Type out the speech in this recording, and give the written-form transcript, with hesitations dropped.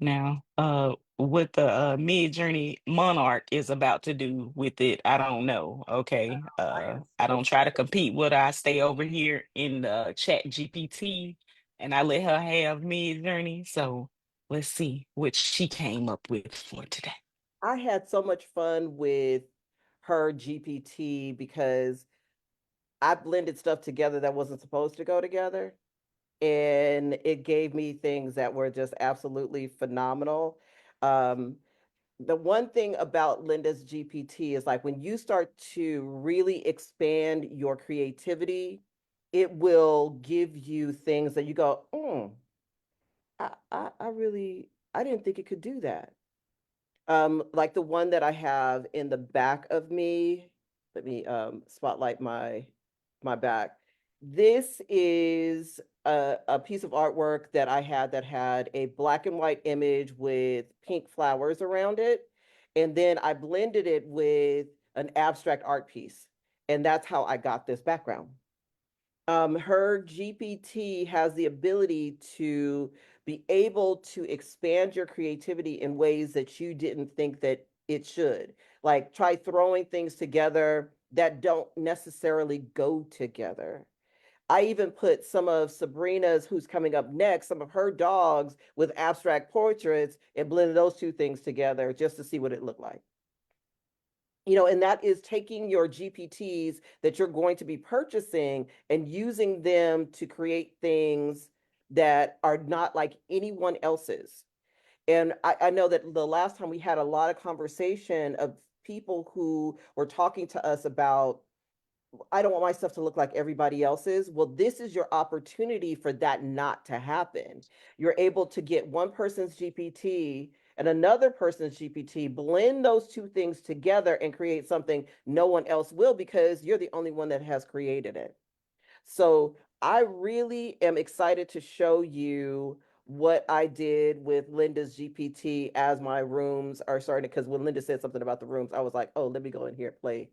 Now, what the Midjourney Monarch is about to do with it, I don't know. Okay. I am I so don't try to compete with her. I stay over here in the chat GPT and I let her have Midjourney. So let's see what she came up with for today. I had so much fun with her GPT because I blended stuff together that wasn't supposed to go together. And it gave me things that were just absolutely phenomenal. Um, the one thing about Linda's GPT is like when you start to really expand your creativity, it will give you things that you go, I really, I didn't think it could do that. Like the one that I have in the back of me. Let me spotlight my back. This is a piece of artwork that I had that had a black and white image with pink flowers around it. And then I blended it with an abstract art piece. And that's how I got this background. Her GPT has the ability to be able to expand your creativity in ways that you didn't think that it should. Like try throwing things together that don't necessarily go together. I even put some of Sabrina's, who's coming up next, some of her dogs with abstract portraits and blended those two things together just to see what it looked like. And that is taking your GPTs that you're going to be purchasing and using them to create things that are not like anyone else's. And I know that the last time we had a lot of conversation of people who were talking to us about, I don't want my stuff to look like everybody else's. Well, this is your opportunity for that not to happen. You're able to get one person's GPT and another person's GPT, blend those two things together and create something no one else will because you're the only one that has created it. So I really am excited to show you what I did with Linda's GPT as my rooms are starting. Because when Linda said something about the rooms, I was like, oh, let me go in here and play